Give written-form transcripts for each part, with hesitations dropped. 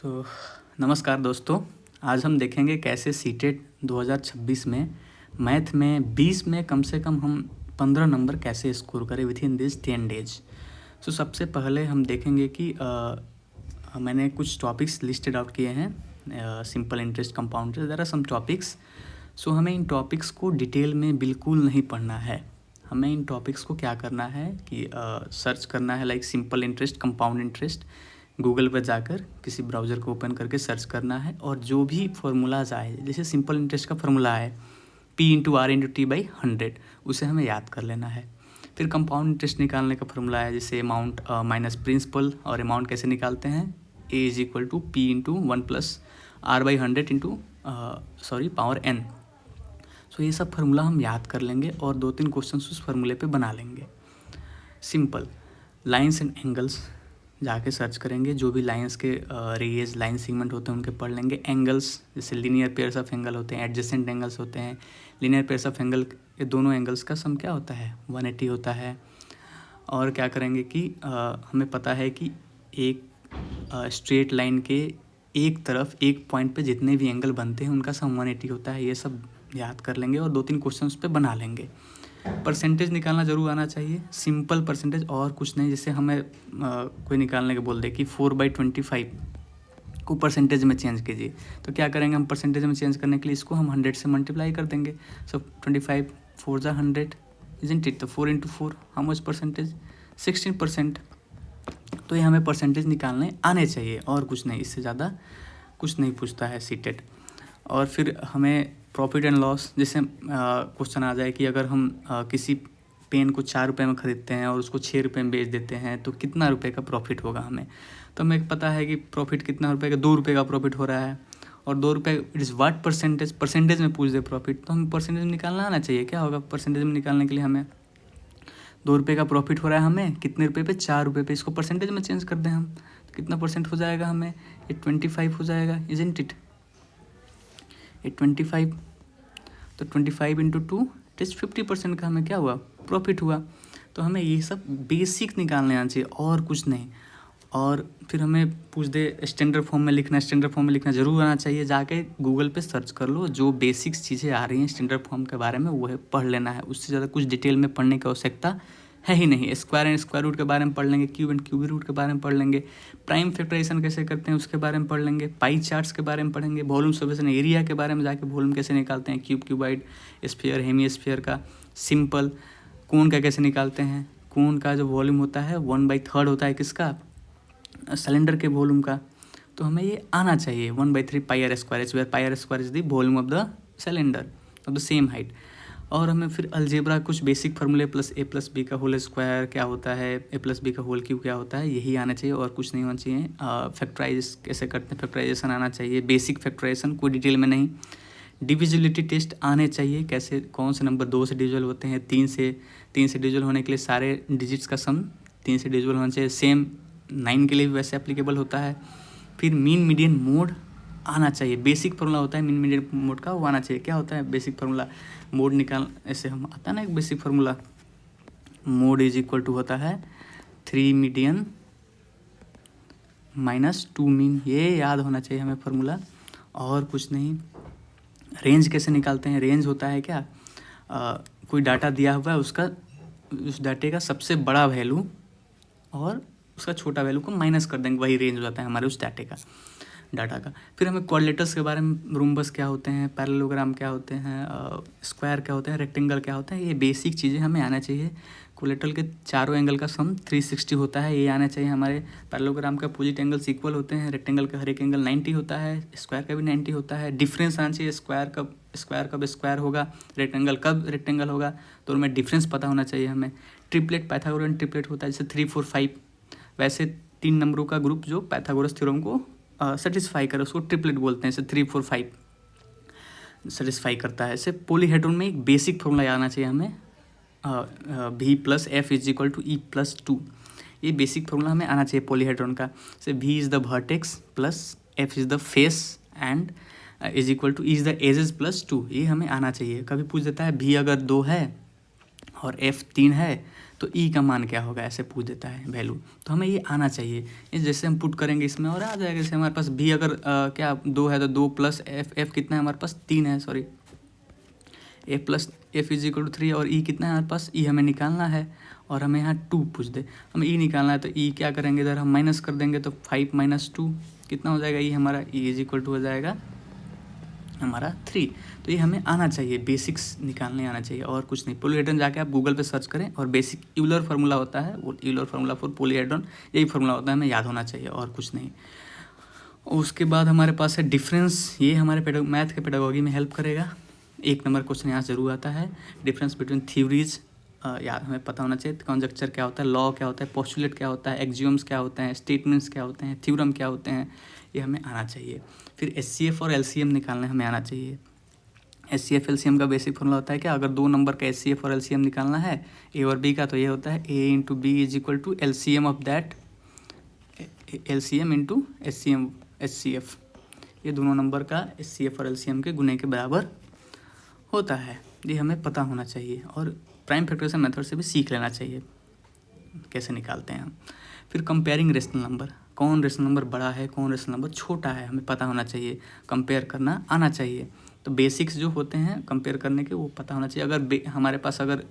नमस्कार दोस्तों। आज हम देखेंगे कैसे सीटेट 2026 में मैथ में 20 में कम से कम हम 15 नंबर कैसे स्कोर करें विथ इन दिस 10 डेज। सबसे पहले हम देखेंगे कि मैंने कुछ टॉपिक्स लिस्टेड आउट किए हैं। Simple interest, compound interest, there are some topics. हमें इन टॉपिक्स को डिटेल में बिल्कुल नहीं पढ़ना है। हमें इन टॉपिक्स को क्या करना है कि सर्च करना है, like simple interest, compound interest. Google पर जाकर किसी ब्राउज़र को ओपन करके सर्च करना है और जो भी फार्मूलाज आए, जैसे सिंपल इंटरेस्ट का फार्मूला है P/R/T/100, उसे हमें याद कर लेना है। फिर कंपाउंड इंटरेस्ट निकालने का फार्मूला है, जैसे अमाउंट माइनस प्रिंसिपल। और अमाउंट कैसे निकालते हैं, A = P/1 + R/100 power n। ये सब फार्मूला हम याद कर लेंगे और 2-3 क्वेश्चन उस फार्मूले पे बना लेंगे। सिंपल लाइन्स एंड एंगल्स जाके सर्च करेंगे, जो भी लाइंस के रेज, लाइन सेगमेंट होते हैं उनके पढ़ लेंगे। एंगल्स जैसे लीनियर पेयर्स ऑफ एंगल होते हैं, एडजेसेंट एंगल्स होते हैं। लीनियर पेयर्स ऑफ एंगल के दोनों एंगल्स का सम क्या होता है, 180 होता है। और क्या करेंगे कि हमें पता है कि एक स्ट्रेट लाइन के एक तरफ एक पॉइंट पे जितने भी एंगल बनते हैं उनका सम 180 होता है। ये सब याद कर लेंगे और 2-3 क्वेश्चन उस पर बना लेंगे। परसेंटेज निकालना ज़रूर आना चाहिए, सिंपल परसेंटेज और कुछ नहीं। जैसे हमें कोई निकालने के बोल दे कि 4/25 को परसेंटेज में चेंज कीजिए, तो क्या करेंगे हम परसेंटेज में चेंज करने के लिए इसको हम 100 से मल्टीप्लाई कर देंगे। 25 4 = 100 इजंट इट। तो 4 × 4 हाउ मच परसेंटेज, 16%। तो ये हमें परसेंटेज निकालने आने चाहिए और कुछ नहीं, इससे ज़्यादा कुछ नहीं पूछता है सीटेट। और फिर हमें प्रॉफिट एंड लॉस, जैसे क्वेश्चन आ जाए कि अगर हम किसी पेन को 4 रुपये में ख़रीदते हैं और उसको 6 रुपये में बेच देते हैं तो कितना रुपए का प्रॉफिट होगा हमें। तो हमें पता है कि प्रॉफिट कितना रुपए का, 2 रुपये का प्रॉफिट हो रहा है। और 2 रुपये it is what percentage, percentage में पूछ दे प्रॉफिट, तो हमें परसेंटेज में निकालना आना चाहिए। क्या होगा परसेंटेज में निकालने के लिए, हमें 2 रुपये का प्रॉफिट हो रहा है, हमें कितने रुपये पे, 4 रुपये पे। इसको परसेंटेज में चेंज कर दें हम, तो कितना परसेंट हो जाएगा हमें, ये 25 हो जाएगा, इजंट इट। ये 25, तो 25 × 2 इट इज़ 50% का हमें क्या हुआ, प्रॉफिट हुआ। तो हमें ये सब बेसिक निकालने आना चाहिए और कुछ नहीं। और फिर हमें पूछ दे स्टैंडर्ड फॉर्म में लिखना, स्टैंडर्ड फॉर्म में लिखना ज़रूर आना चाहिए। जाके गूगल पे सर्च कर लो, जो बेसिक्स चीज़ें आ रही हैं स्टैंडर्ड फॉर्म के बारे में वो है पढ़ लेना है। उससे ज़्यादा कुछ डिटेल में पढ़ने की आवश्यकता है ही नहीं। स्क्वायर एंड स्क्वायर रूट के बारे में पढ़ लेंगे, क्यूब एंड क्यूब रूट के बारे में पढ़ लेंगे, प्राइम फैक्टराइजेशन कैसे करते हैं उसके बारे में पढ़ लेंगे, पाई चार्ट्स के बारे में पढ़ेंगे, वॉल्यूम सॉल्यूशन एरिया के बारे में जाके वॉल्यूम कैसे निकालते हैं, क्यूब, क्यूबाइड, स्फीयर, हेमिस्फीयर का, सिंपल कोण का कैसे निकालते हैं। कोण का जो वॉल्यूम होता है 1/3 होता है किसका, सिलेंडर के वॉल्यूम का। तो हमें ये आना चाहिए, 1/3 πr², where πr² is the volume of the cylinder of the same height. और हमें फिर अलजेब्रा कुछ बेसिक फार्मूले +a+b का होल स्क्वायर क्या होता है, a+b का होल क्यूब क्या होता है, यही आना चाहिए और कुछ नहीं होना चाहिए। फैक्टराइज कैसे करते हैं, फैक्टराइजेशन आना चाहिए, बेसिक फैक्टराइजेशन, कोई डिटेल में नहीं। डिविजिबिलिटी टेस्ट आने चाहिए, कैसे कौन से नंबर 2 से डिविजिबल होते हैं, 3 से डिविजिबल होने के लिए सारे डिजिट्स का सम 3 से डिविजिबल होना चाहिए। सेम 9 के लिए भी वैसे एप्लीकेबल होता है। फिर मीन मीडियन मोड आना चाहिए, बेसिक फार्मूला होता है मीन मीडियन मोड का, वो आना चाहिए। क्या होता है बेसिक फार्मूला, मोड निकाल, ऐसे हम आता है ना एक बेसिक फार्मूला, मोड = होता है 3 मीडियन - 2 मीन। ये याद होना चाहिए हमें फार्मूला और कुछ नहीं। रेंज कैसे निकालते हैं, रेंज होता है क्या, कोई डाटा दिया हुआ है, उसका उस डाटे का सबसे बड़ा वैल्यू और उसका छोटा वैल्यू को माइनस कर देंगे, वही रेंज हो जाता है हमारे उस डाटा का। फिर हमें कोऑर्डिनेटर्स के बारे में, रूम्बस क्या होते हैं, पैरेललोग्राम क्या होते हैं, स्क्वायर क्या होते हैं, रेक्टेंगल क्या होता है, ये बेसिक चीज़ें हमें आना चाहिए। कोलेटरल के चारों एंगल का सम 360 होता है, ये आना चाहिए हमारे। पैरेललोग्राम का अपोजिट एंगल्स इक्वल होते हैं, रेक्टेंगल का हर एक एंगल 90 होता है, स्क्वायर का भी 90 होता है। डिफरेंस आना चाहिए, स्क्वायर कब स्क्वायर होगा, रेक्टेंगल कब रेक्टेंगल होगा, तो उनमें डिफरेंस पता होना चाहिए हमें। ट्रिपलेट, पाइथागोरन ट्रिपलेट होता है, जैसे 3 4 5, वैसे 3 नंबरों का ग्रुप जो पाइथागोरस थ्योरम को सेटिस्फाई करे उसको ट्रिपलेट बोलते हैं। जैसे 3 4 5 सेटिस्फाई करता है। ऐसे पॉलीहेड्रॉन में एक बेसिक फॉर्मूला आना चाहिए हमें, V + F = E+2। ये बेसिक फॉर्मूला हमें आना चाहिए पॉलीहेड्रॉन का। जैसे V is the vertex plus F is the face and = E is the edges +2। ये हमें आना चाहिए। कभी पूछ देता है V अगर 2 है और F 3 है तो ई का मान क्या होगा, ऐसे पूछ देता है वैल्यू। तो हमें ये आना चाहिए, ये जैसे हम पुट करेंगे इसमें और आ जाएगा। जैसे हमारे पास बी अगर क्या 2 है तो 2 प्लस एफ कितना है हमारे पास 3 है, sorry F plus F is equal to 3, और ई कितना है हमारे पास, ई हमें निकालना है और हमें यहाँ 2 पूछ दे, हमें ई निकालना है। तो ई क्या करेंगे, इधर हम माइनस कर देंगे तो 5 माइनस 2 कितना हो जाएगा, ई हमारा ई इज इक्वल टू हो जाएगा हमारा 3। तो ये हमें आना चाहिए, बेसिक्स निकालने आना चाहिए और कुछ नहीं। पॉलीहेड्रॉन जाके आप गूगल पे सर्च करें और बेसिक यूलर फार्मूला होता है, वो यूलर फार्मूला फॉर पॉलीहेड्रॉन, यही फार्मूला होता है, हमें याद होना चाहिए और कुछ नहीं। उसके बाद हमारे पास है डिफरेंस, ये हमारे मैथ के पेडागोगी में हेल्प करेगा। 1 नंबर क्वेश्चन यहाँ जरूर आता है। डिफरेंस बिटवीन थ्योरीज याद हमें पता होना चाहिए। कॉन्जक्चर क्या होता है, लॉ क्या होता है, पोस्टुलेट क्या होता है, एक्सियोम्स क्या होते हैं, स्टेटमेंट्स क्या होते हैं, थ्योरम क्या होते हैं, ये हमें आना चाहिए। फिर एचसीएफ और एलसीएम निकालने हमें आना चाहिए। एचसीएफ एलसीएम का बेसिक फॉर्मूला होता है क्या, अगर 2 नंबर का एचसीएफ और एलसीएम निकालना है ए और बी का, तो ये होता है A into B is equal to LCM of that LCM into HCF. ये दोनों नंबर का एचसीएफ और एलसीएम के गुने के बराबर होता है। ये हमें पता होना चाहिए और प्राइम फैक्टराइजेशन मेथड से भी सीख लेना चाहिए कैसे निकालते हैं हम। फिर कंपेयरिंग रेशनल नंबर, कौन रेशनल नंबर बड़ा है, कौन रेशनल नंबर छोटा है, हमें पता होना चाहिए, कंपेयर करना आना चाहिए। तो बेसिक्स जो होते हैं कंपेयर करने के वो पता होना चाहिए। अगर हमारे पास अगर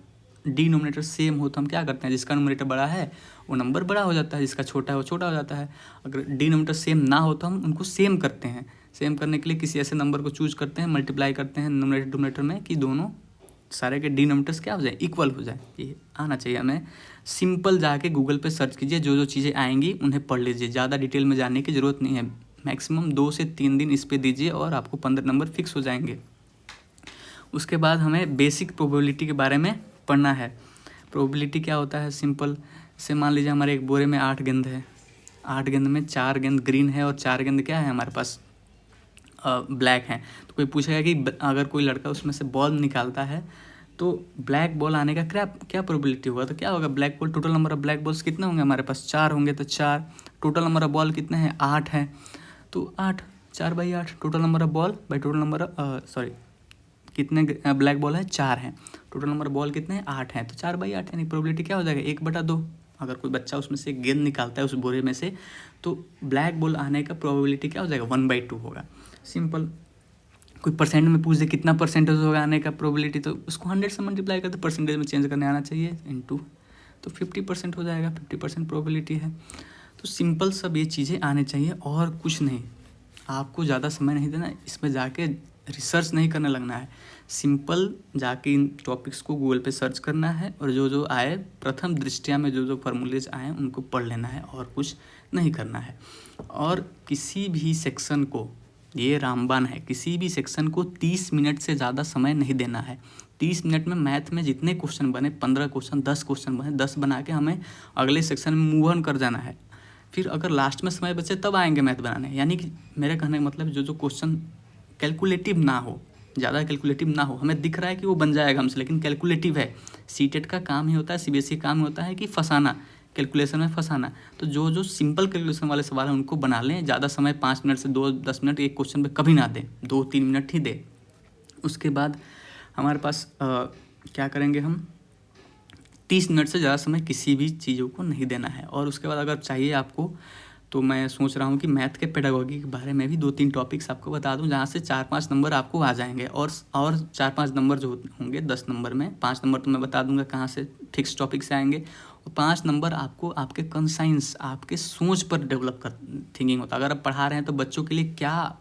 डिनोमिनेटर सेम हो तो हम क्या करते हैं, जिसका नोमिनेटर बड़ा है वो नंबर बड़ा हो जाता है, जिसका छोटा है वो छोटा हो जाता है। अगर डिनोमिनेटर सेम ना हो तो हम उनको सेम करते हैं। सेम करने के लिए किसी ऐसे नंबर को चूज करते हैं, मल्टीप्लाई करते हैं नोमिनेटर डिनोमिनेटर में कि दोनों सारे के डिनोमिनेटर्स क्या हो जाए, इक्वल हो जाए। ये आना चाहिए हमें। सिंपल जाके गूगल पे सर्च कीजिए, जो जो चीज़ें आएंगी उन्हें पढ़ लीजिए, ज़्यादा डिटेल में जानने की ज़रूरत नहीं है। मैक्सिमम 2 से 3 दिन इस पे दीजिए और आपको 15 नंबर फिक्स हो जाएंगे। उसके बाद हमें बेसिक प्रोबेबिलिटी के बारे में पढ़ना है। प्रोबेबिलिटी क्या होता है, सिंपल से मान लीजिए हमारे एक बोरे में 8 गेंद है, 8 गेंद में 4 गेंद ग्रीन है और 4 गेंद क्या है हमारे पास ब्लैक हैं। तो कोई पूछेगा कि अगर कोई लड़का उसमें से बॉल निकालता है तो ब्लैक बॉल आने का क्या प्रोबेबिलिटी होगा, तो क्या होगा, black ball total number of black balls कितने होंगे हमारे पास, 4 होंगे। तो 4 टोटल नंबर ऑफ बॉल कितने हैं, 8 हैं। तो 8 4 by 8 total number of ball by total number of sorry कितने ब्लैक बॉल है, 4 हैं। टोटल नंबर बॉल कितने हैं, 8 हैं। तो 4 बाई 8 यानी प्रोबेबिलिटी क्या हो जाएगा, 1/2। अगर कोई बच्चा उसमें से गेंद निकालता है उस बोरे में से तो ब्लैक बॉल आने का प्रोबेबिलिटी क्या हो जाएगा, 1/2 होगा। सिंपल। कोई परसेंट में पूछ दे कितना परसेंटेज होगा आने का प्रोबेबिलिटी, तो उसको 100 से मल्टीप्लाई करते परसेंटेज में चेंज करने आना चाहिए इनटू, तो 50% हो जाएगा, 50% प्रोबेबिलिटी है। तो सिंपल सब ये चीज़ें आने चाहिए और कुछ नहीं। आपको ज़्यादा समय नहीं देना, इसमें जाके रिसर्च नहीं करने लगना है। सिंपल जाके इन टॉपिक्स को गूगल पे सर्च करना है और जो जो आए प्रथम दृष्टया में जो जो फार्मूलेज आए उनको पढ़ लेना है और कुछ नहीं करना है। और किसी भी सेक्शन को, ये रामबाण है, किसी भी सेक्शन को 30 मिनट से ज़्यादा समय नहीं देना है। 30 मिनट में मैथ में जितने क्वेश्चन बने, 15 क्वेश्चन 10 क्वेश्चन बने, 10 बना के हमें अगले सेक्शन में मूव ऑन कर जाना है। फिर अगर लास्ट में समय बचे तब आएंगे मैथ बनाने। यानी कि मेरे कहने का मतलब जो जो क्वेश्चन कैलकुलेटिव ना हो, ज़्यादा कैलकुलेटिव ना हो, हमें दिख रहा है कि वो बन जाएगा हमसे लेकिन कैलकुलेटिव है। सीटेट का काम ही होता है, सीबीएसई का काम होता है कि फंसाना, कैलकुलेशन में फंसाना। तो जो जो सिंपल कैलकुलेशन वाले सवाल हैं उनको बना लें। ज़्यादा समय 5 मिनट से 10 मिनट एक क्वेश्चन पे कभी ना दें, 2-3 मिनट ही दें। उसके बाद हमारे पास क्या करेंगे हम, 30 मिनट से ज़्यादा समय किसी भी चीज़ों को नहीं देना है। और उसके बाद अगर चाहिए आपको तो मैं सोच रहा हूँ कि मैथ के पेडागोगी के बारे में भी 2-3 टॉपिक्स आपको बता दूँ, जहाँ से 4-5 नंबर आपको आ जाएंगे। और 4-5 नंबर जो होंगे 10 नंबर में 5 नंबर तो मैं बता दूंगा कहाँ से फिक्स टॉपिक से आएंगे, और 5 नंबर आपको आपके कंसाइंस, आपके सोच पर डेवलप कर थिंकिंग होता है। अगर आप पढ़ा रहे हैं तो बच्चों के लिए क्या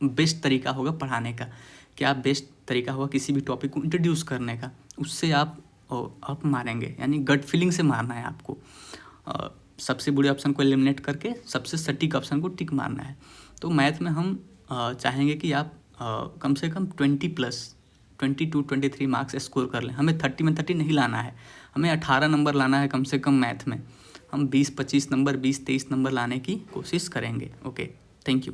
बेस्ट तरीका होगा पढ़ाने का, क्या बेस्ट तरीका होगा किसी भी टॉपिक को इंट्रोड्यूस करने का, उससे आप मारेंगे। यानी गट फीलिंग से मारना है आपको। सबसे बुरे ऑप्शन को एलिमिनेट करके सबसे सटीक ऑप्शन को टिक मारना है। तो मैथ में हम चाहेंगे कि आप कम से कम 20 to 23 मार्क्स स्कोर कर लें। हमें 30 में 30 नहीं लाना है, हमें 18 नंबर लाना है कम से कम मैथ में। हम 20-25 नंबर 20-23 नंबर लाने की कोशिश करेंगे। Okay, thank you.